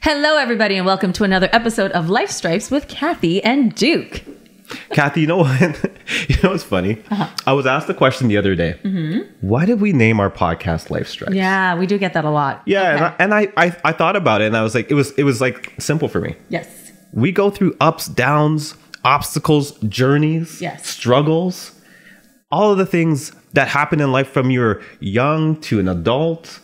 Hello, everybody, and welcome to another episode of Life Stripes with Kathy and Duke. Kathy, you know what? You know what's funny? I was asked the question the other day. Why did we name our podcast Life Stripes? Yeah, we do get that a lot. Yeah, and I thought about it, and I was like, it was like simple for me. Yes. We go through ups, downs, obstacles, journeys, Yes. struggles, all of the things that happen in life from you're young to an adult,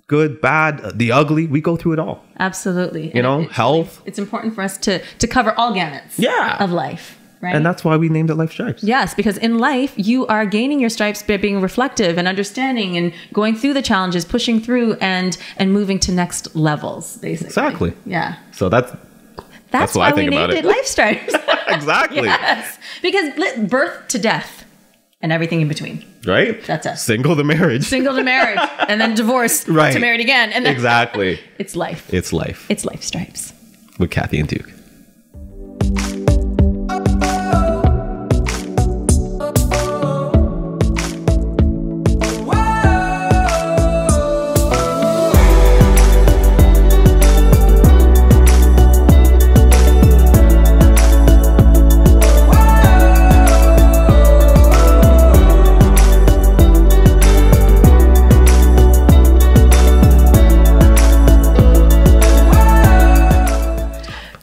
good, bad, the ugly. We go through it all. Absolutely. You know, health. It's important for us to cover all gamuts of life, right? And that's why we named it Life Stripes. Yes, because in life, you are gaining your stripes by being reflective and understanding and going through the challenges, pushing through and moving to next levels, basically. Exactly. Yeah. So that's what why I think we about named it. it Life Stripes. Exactly. Yes. Because birth to death and everything in between. Right? That's us. Single to marriage. Single to marriage and then divorce Right. to married again. And then Exactly. it's life. It's life It's Life Stripes. with Kathy and Duke.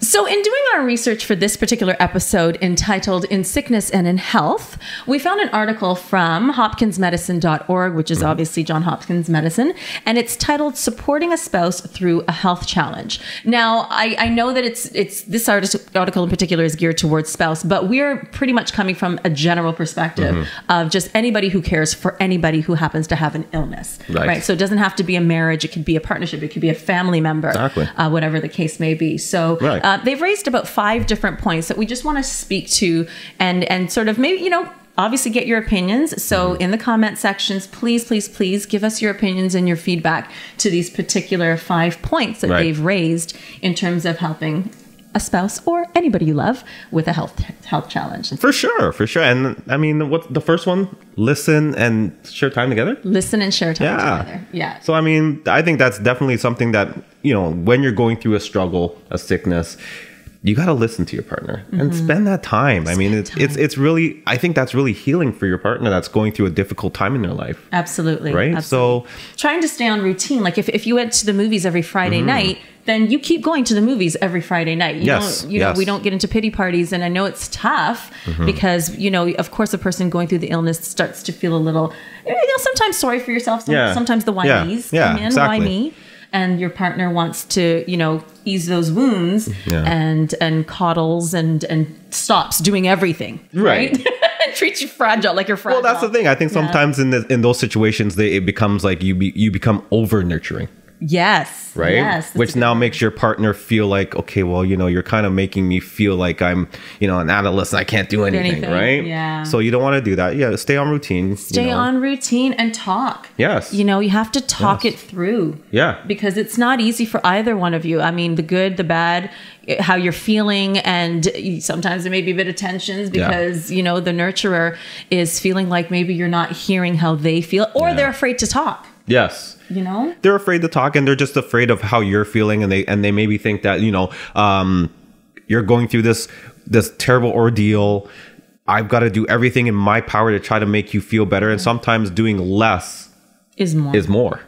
So in doing our research for this particular episode entitled In Sickness and in Health, we found an article from hopkinsmedicine.org, which is obviously Johns Hopkins Medicine, and it's titled Supporting a Spouse Through a Health Challenge. Now, I know that it's this article in particular is geared towards spouse, but we're pretty much coming from a general perspective of just anybody who cares for anybody who happens to have an illness. Right. So it doesn't have to be a marriage. It could be a partnership. It could be a family member. Exactly. Whatever the case may be. So they've raised about 5 different points that we just want to speak to and sort of maybe, obviously get your opinions. So in the comment sections, please give us your opinions and your feedback to these particular 5 points that they've raised in terms of helping a spouse or anybody you love with a health challenge. For sure. And I mean, what's the first one? Listen and share time together. Listen and share time together. Yeah. So, I mean, I think that's definitely something that, when you're going through a struggle, a sickness, you got to listen to your partner and spend that time. I mean, it's really, I think that's really healing for your partner that's going through a difficult time in their life. Absolutely. Right. Absolutely. So trying to stay on routine. Like if you went to the movies every Friday night, then you keep going to the movies every Friday night. You know, we don't get into pity parties. And I know it's tough because, of course, a person going through the illness starts to feel a little, sometimes sorry for yourself. Sometimes the why me's come in. Exactly. Why me? And your partner wants to, ease those wounds and coddles and stops doing everything. Right. And treats you fragile, like you're fragile. Well, that's the thing. I think sometimes in those situations, it becomes like you become over nurturing. Yes. Right. Yes. Which now makes your partner feel like, okay, well, you're kind of making me feel like I'm, an adolescent. I can't do anything. Right. Yeah. So you don't want to do that. Yeah. Stay on routine. Stay on routine and talk. Yes. You have to talk it through. Yeah. Because it's not easy for either one of you. I mean, the good, the bad, how you're feeling. And sometimes there may be a bit of tensions because, the nurturer is feeling like maybe you're not hearing how they feel or they're afraid to talk. Yes. They're afraid to talk and they're just afraid of how you're feeling. And they maybe think that, you're going through this terrible ordeal. I've got to do everything in my power to try to make you feel better. And sometimes doing less is more.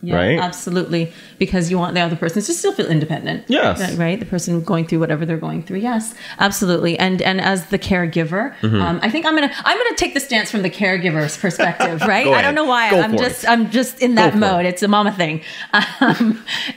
Yeah, right? Absolutely. Because you want the other person to still feel independent. Yes. Right? The person going through whatever they're going through. Yes, absolutely. And as the caregiver, I think I'm gonna take the stance from the caregiver's perspective, right? I don't know why. I'm just in that mode. It's a mama thing.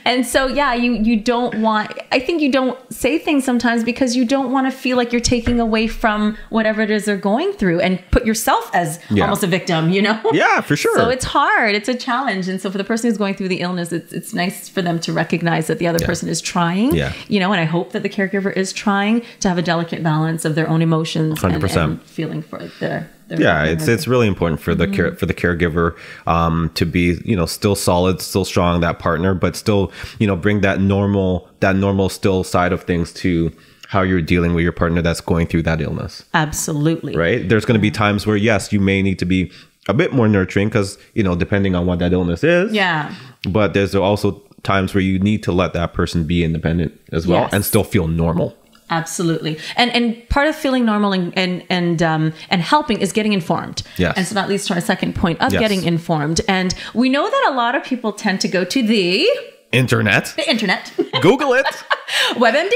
And so you don't want, I think you don't say things sometimes because you don't want to feel like you're taking away from whatever it is they're going through and put yourself as almost a victim, Yeah, for sure. So it's hard. It's a challenge. And so for the person who's going through the illness, it's nice for them to recognize that the other person is trying, and I hope that the caregiver is trying to have a delicate balance of their own emotions 100%. and feeling for their it's really important for the caregiver to be still solid, still strong, that partner, but still bring that normal still side of things to how you're dealing with your partner that's going through that illness. Absolutely. Right. There's going to be times where yes, you may need to be a bit more nurturing because, depending on what that illness is. Yeah. But there's also times where you need to let that person be independent as well and still feel normal. Absolutely. And part of feeling normal and helping is getting informed. Yes. And so that leads to our second point of getting informed. And we know that a lot of people tend to go to the internet. Google it. WebMD.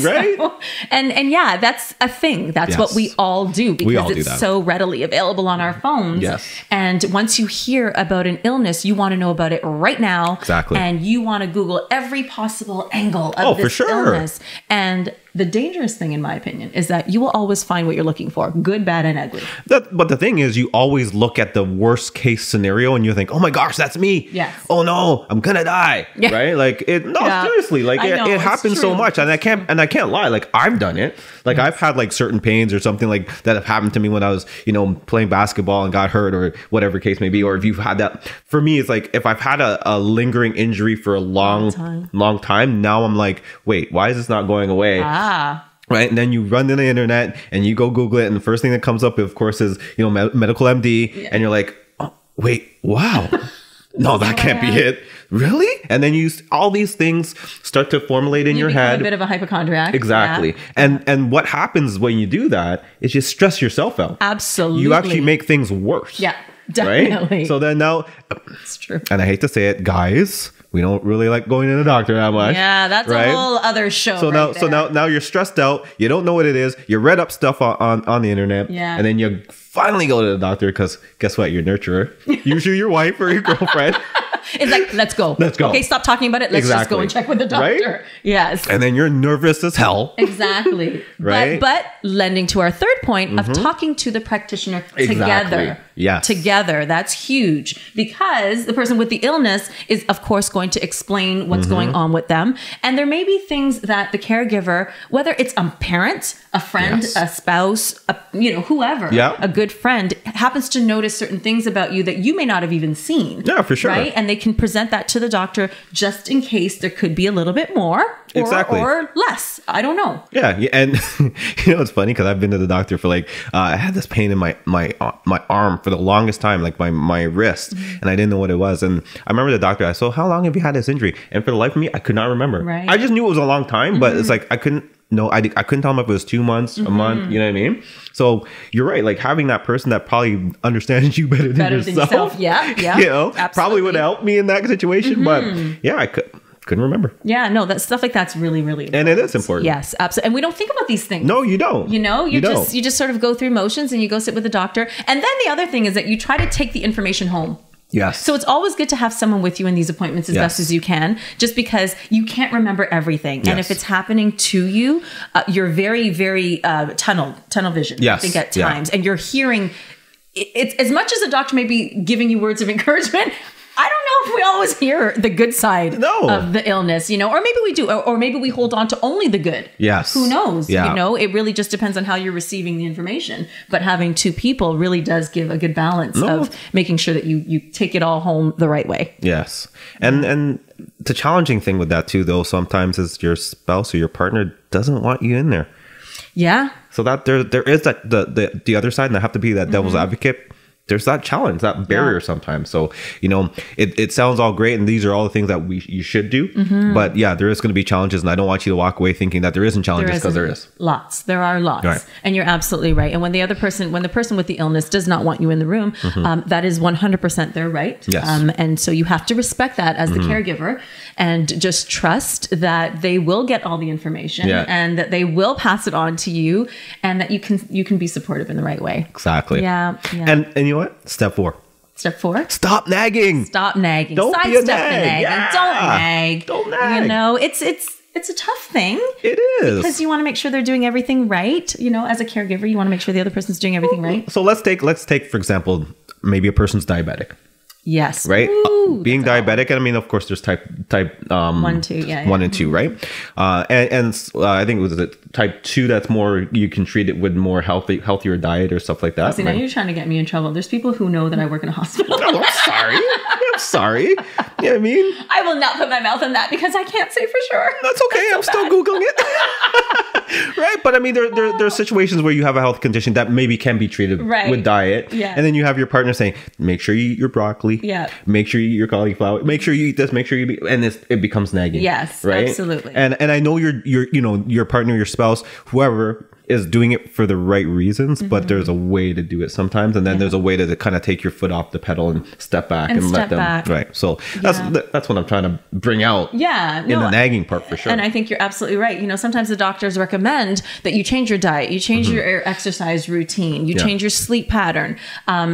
Right. And yeah, that's a thing. That's what we all do because it's so readily available on our phones. Yes. And once you hear about an illness, you want to know about it right now. Exactly. And you want to Google every possible angle of this illness. And the dangerous thing, in my opinion, is that you will always find what you're looking for, good, bad, and ugly. But the thing is, you always look at the worst case scenario and you think, oh my gosh, that's me. Yes. Oh no, I'm gonna die. Yeah. Right? Like seriously, like it happens so much. And I can't lie. Like I've done it. Like I've had like certain pains or something like that have happened to me when I was, playing basketball and got hurt or whatever case may be. Or if you've had that, for me, it's like if I've had a lingering injury for a long time, now I'm like, wait, why is this not going away? Right. And then you run to the internet and you go Google it. And the first thing that comes up, of course, is, medical MD. Yeah. And you're like, oh, wait, wow. No, that can't be it. Really? And then all these things start to formulate in your head. A bit of a hypochondriac. Exactly. Yeah. And what happens when you do that is you stress yourself out. Absolutely. You actually make things worse. Yeah, definitely. Right? So then now, it's true. And I hate to say it, guys, we don't really like going to the doctor that much. Yeah, that's a whole other show. So now you're stressed out. You don't know what it is. You read up stuff on the internet. Yeah. And then you finally go to the doctor because guess what? Your nurturer, usually your wife or your girlfriend. It's like, let's go. Okay, stop talking about it. Let's just go and check with the doctor. Right? Yes. And then you're nervous as hell. Exactly. Right. But lending to our third point of talking to the practitioner together. Yes. Together. That's huge because the person with the illness is, of course, going to explain what's going on with them. And there may be things that the caregiver, whether it's a parent, a friend, a spouse, whoever, a good friend, happens to notice certain things about you that you may not have even seen. Yeah, for sure. Right? And they can present that to the doctor just in case there could be a little bit more or less. I don't know. Yeah. And it's funny because I've been to the doctor for I had this pain in my arm for the longest time, like my wrist, and I didn't know what it was. And I remember the doctor asked, so how long have you had this injury? And for the life of me, I could not remember. Right. I just knew it was a long time, but it's like I couldn't. No, I couldn't tell him if it was 2 months, a month, you know what I mean? So you're right. Like having that person that probably understands you better than yourself. Yeah. Probably would help me in that situation. But yeah, I couldn't remember. Yeah, no, that stuff like that's really, really important. And it is important. Yes, absolutely. And we don't think about these things. No, you don't. You just sort of go through motions and you go sit with the doctor. And then the other thing is that you try to take the information home. Yes. So it's always good to have someone with you in these appointments as best as you can, just because you can't remember everything. And if it's happening to you, you're very, very tunnel vision, I think, at times. And you're hearing, it's as much as a doctor may be giving you words of encouragement, I don't know if we always hear the good side of the illness, or maybe we do, or maybe we hold on to only the good. Yes. Who knows? Yeah. It really just depends on how you're receiving the information. But having two people really does give a good balance of making sure that you take it all home the right way. Yes. And the challenging thing with that too, though, sometimes is your spouse or your partner doesn't want you in there. Yeah. So that there is that the other side, and I have to be that devil's advocate. There's that challenge, that barrier sometimes. So, it sounds all great. And these are all the things that you should do. But yeah, there is going to be challenges. And I don't want you to walk away thinking that there isn't challenges, because there is. Lots. There are lots. Right. And you're absolutely right. And when the person with the illness does not want you in the room, that is 100% their right. Yes. And so you have to respect that as the caregiver and just trust that they will get all the information and that they will pass it on to you and that you can be supportive in the right way. Exactly. Yeah. And you know what? Step 4. Step 4. Stop nagging. Stop nagging. Don't be a nag. Yeah. Don't nag. Don't nag. It's a tough thing. It is. Because you want to make sure they're doing everything right. As a caregiver, you want to make sure the other person's doing everything right. So let's take, for example, maybe a person's diabetic. Yes. Right. Being diabetic. I mean, of course, there's type 1, 2, 1 and 2, right? And I think it was type 2 that's more, you can treat it with more healthier diet or stuff like that. See, now you're trying to get me in trouble. There's people who know that I work in a hospital. Oh, I'm sorry. You know what I mean? I will not put my mouth on that because I can't say for sure. That's okay. I'm still Googling it. Right, but I mean, there are situations where you have a health condition that maybe can be treated with diet, and then you have your partner saying, "Make sure you eat your broccoli, make sure you eat your cauliflower, make sure you eat this, make sure you eat," and it becomes nagging. Yes, right, absolutely. And I know your partner, your spouse, whoever is doing it for the right reasons, but there's a way to do it sometimes, and then there's a way to kind of take your foot off the pedal and step back and let them right. So that's what I'm trying to bring out. Yeah, in the nagging part for sure. And I think you're absolutely right. Sometimes the doctors recommend that you change your diet, you change your exercise routine, you change your sleep pattern,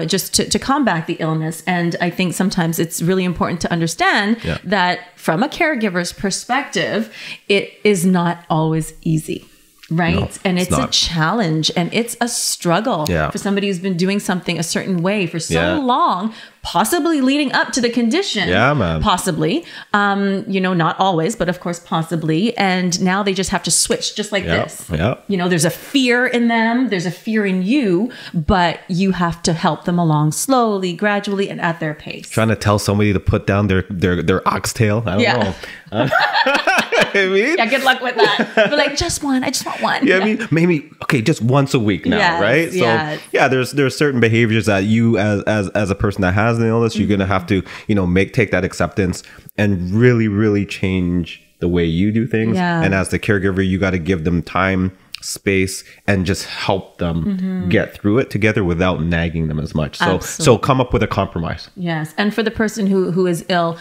just to combat the illness. And I think sometimes it's really important to understand that from a caregiver's perspective, it is not always easy. Right. No, and it's a challenge and it's a struggle for somebody who's been doing something a certain way for so long, possibly leading up to the condition. Yeah, man. Possibly. Not always, but of course, possibly. And now they just have to switch just like this. Yeah. There's a fear in them. There's a fear in you, but you have to help them along slowly, gradually, and at their pace. Trying to tell somebody to put down their oxtail. I don't know. I mean? Yeah, good luck with that. But like, just one. I just want one. Yeah, I mean, maybe just once a week now, right? So there's certain behaviors that you as a person that has an illness, you're gonna have to take that acceptance and really, really change the way you do things. And as the caregiver, you got to give them time, space, and just help them get through it together without nagging them as much. So come up with a compromise. Yes. And for the person who is ill,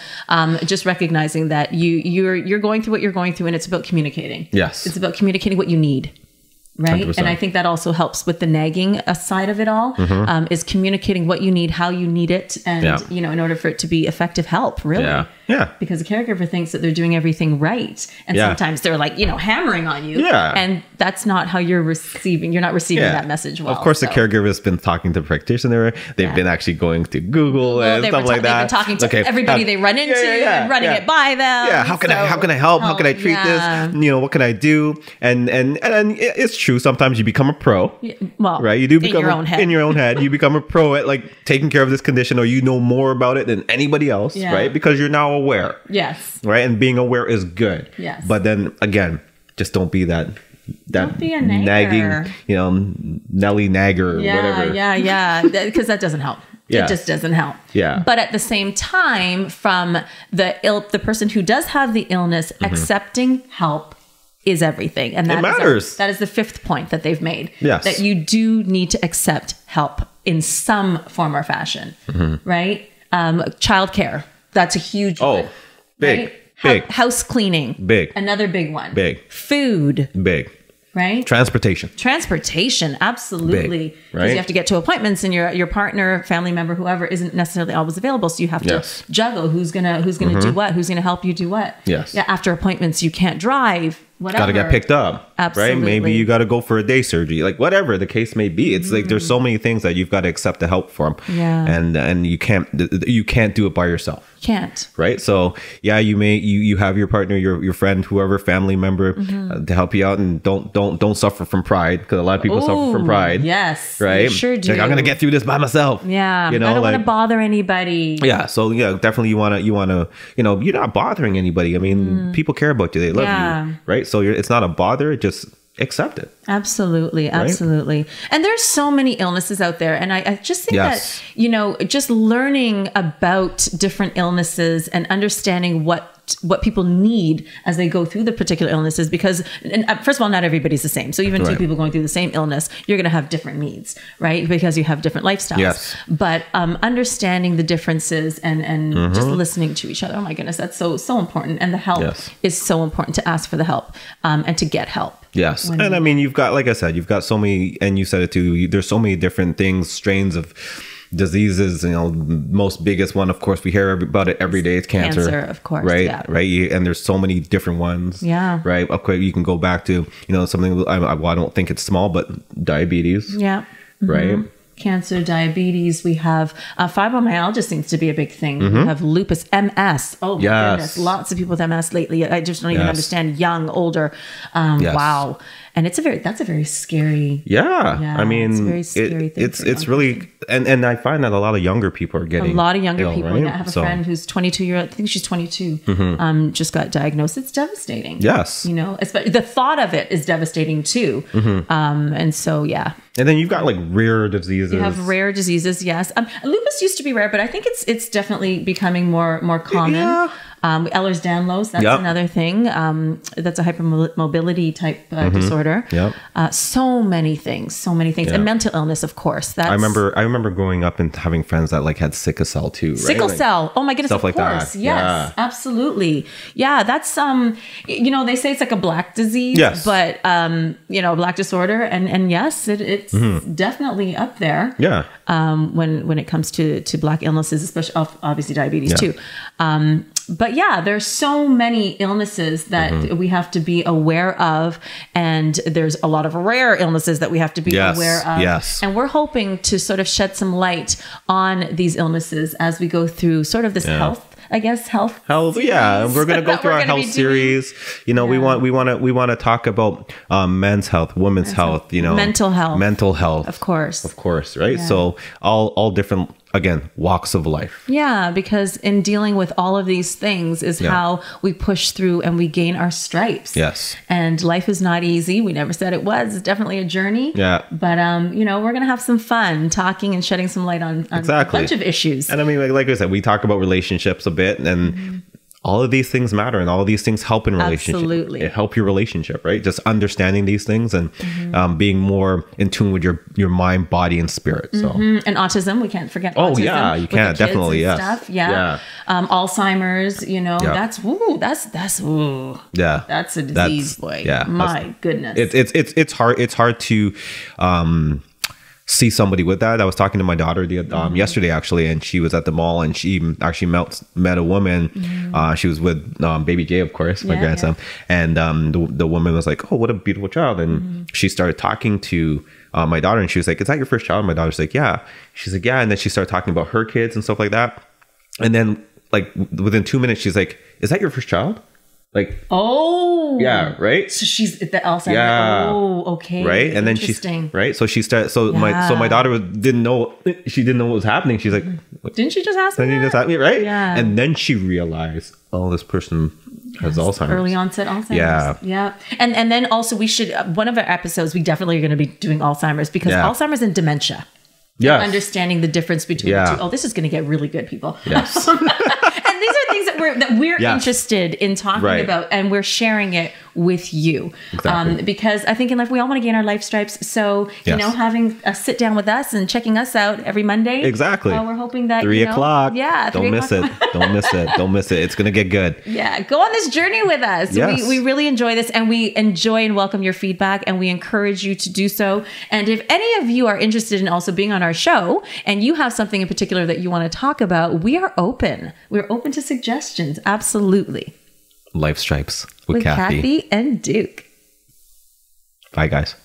just recognizing that you're going through what you're going through, and it's about communicating. Yes. It's about communicating what you need. Right. 100%. And I think that also helps with the nagging side of it all, is communicating what you need, how you need it. And, in order for it to be effective help, really. Yeah. Because the caregiver thinks that they're doing everything right. And sometimes they're like, hammering on you. Yeah. And that's not how you're receiving. You're not receiving that message well. Of course, the caregiver has been talking to the practitioner. They've been actually going to Google and stuff like that. They've been talking to everybody they run into and running it by them. Yeah. How can I help? How can I treat this? What can I do? And it's true. Sometimes you become a pro. Well, right. You do become in your own head. You become a pro at like taking care of this condition, or you know more about it than anybody else. Right. Because you're now aware. Yes. Right. And being aware is good. Yes. But then again, just don't be that don't be a nagger. Nagging, Nelly nagger or whatever. Yeah. Because that doesn't help. It just doesn't help. Yeah. But at the same time, from the person who does have the illness, accepting help is everything. And that matters. That is the fifth point that they've made. Yes. That you do need to accept help in some form or fashion. Right? Childcare. That's a huge one. Big. Right? House cleaning. Big. Another big one. Big. Food. Big. Right? Transportation, absolutely. Big, because you have to get to appointments, and your partner, family member, whoever isn't necessarily always available. So you have to juggle who's gonna do what, who's gonna help you do what. Yes. Yeah. After appointments, you can't drive. Whatever. Got to get picked up. Absolutely. Right? Maybe you got to go for a day surgery, like whatever the case may be. It's like there's so many things that you've got to accept the help from. Yeah. And you can't do it by yourself. Can't. Right? So you have your partner, your friend, whoever, family member to help you out, and don't suffer from pride, because a lot of people suffer from pride. Yes. Right? You sure do. Like, I'm gonna get through this by myself. Yeah. I don't want to bother anybody. Yeah. So definitely you wanna you're not bothering anybody. I mean, people care about you. They love you. Right? So it's not a bother. Just accept it. Absolutely. And there's so many illnesses out there. And I just think that, just learning about different illnesses and understanding what people need as they go through the particular illnesses, because first of all, not everybody's the same. So even two people going through the same illness, you're going to have different needs, right? Because you have different lifestyles. Yes. But understanding the differences and just listening to each other. Oh my goodness, that's so important. And the help is so important, to ask for the help and to get help. Yes. And I mean, you've got, like I said, you've got so many, and you said it too, there's so many different things, strains of diseases. Most biggest one, of course, we hear about it every day. It's cancer, of course. Right. Yeah. Right. And there's so many different ones. Yeah. Right. Okay. You can go back to, something, I don't think it's small, but diabetes. Yeah. Right. cancer, diabetes. We have fibromyalgia seems to be a big thing. We have lupus, MS. Oh my goodness, lots of people with MS lately. I just don't even understand. Young, older. Wow. And that's a very scary. Yeah. I mean, it's a very scary thing. It's really, and I find that a lot of younger people are getting a lot of younger people. Right? I have a friend who's 22-year-old. I think she's 22. Just got diagnosed. It's devastating. Yes. You know, especially the thought of it is devastating too. And so, yeah. And then you've got like rare diseases. You have rare diseases, yes. Lupus used to be rare, but I think it's definitely becoming more common. Yeah. Ehlers-Danlos, that's another thing. That's a hypermobility type disorder. So many things. And mental illness, of course. I remember growing up and having friends that like had sickle cell too. Right? Sickle cell. Oh my goodness, stuff of like course. that. Yes, absolutely. Yeah, that's you know, they say it's like a black disease, but you know, black disorder, and yes, it's definitely up there. Yeah. When it comes to black illnesses, especially obviously diabetes too. But yeah, there's so many illnesses that we have to be aware of. And there's a lot of rare illnesses that we have to be aware of. Yes. And we're hoping to sort of shed some light on these illnesses as we go through sort of this health series. Yeah, we're going to go through our health series. You know, we want to talk about men's health, women's health, you know, mental health, of course, right? Yeah. So all different, again, walks of life. Yeah, because in dealing with all of these things is how we push through and we gain our stripes. Yes. And life is not easy. We never said it was. It's definitely a journey. Yeah. But you know, we're gonna have some fun talking and shedding some light on a bunch of issues. And I mean, like I said, we talk about relationships a bit, and all of these things matter, and all of these things help in relationship. Absolutely. It help your relationship, right? Just understanding these things and being more in tune with your mind, body, and spirit. So and autism, we can't forget. Oh autism yeah, you can't, definitely. Yes. Stuff. Yeah. Alzheimer's, you know, that's a disease, boy. Yeah. My goodness. It's hard to see somebody with that. I was talking to my daughter yesterday actually, and she was at the mall, and she actually met a woman. She was with baby Jay, of course, my grandson. And the woman was like, "Oh, what a beautiful child!" And she started talking to my daughter, and she was like, "Is that your first child?" And my daughter's like, "Yeah." She's like, "Yeah." And then she started talking about her kids and stuff like that. And then like within 2 minutes, she's like, "Is that your first child?" Like, oh yeah, right. So she's the Alzheimer's. Yeah. Oh, okay. Right. And then she's right. So she started. So my daughter didn't know what was happening. She's like, didn't she just ask me? Didn't you just ask me? Right. Yeah. And then she realized, oh, this person has Alzheimer's. Early onset Alzheimer's. Yeah. And then also we should, one of our episodes, we definitely are going to be doing Alzheimer's, because Alzheimer's and dementia. Yeah. Understanding the difference between the two. Oh, this is going to get really good, people. Yes. And these are things that we're interested in talking about, and we're sharing it with you. Exactly. Because I think in life we all want to gain our life stripes. So, you know, having a sit down with us and checking us out every Monday. Exactly. We're hoping that 3 o'clock. Yeah. Don't miss it. Don't miss it. Don't miss it. It's going to get good. Yeah. Go on this journey with us. Yes. We really enjoy this, and we enjoy and welcome your feedback, and we encourage you to do so. And if any of you are interested in also being on our show, and you have something in particular that you want to talk about, we are open. We're open to suggestions. Absolutely. Life Stripes with Kathy and Duke. Bye, guys.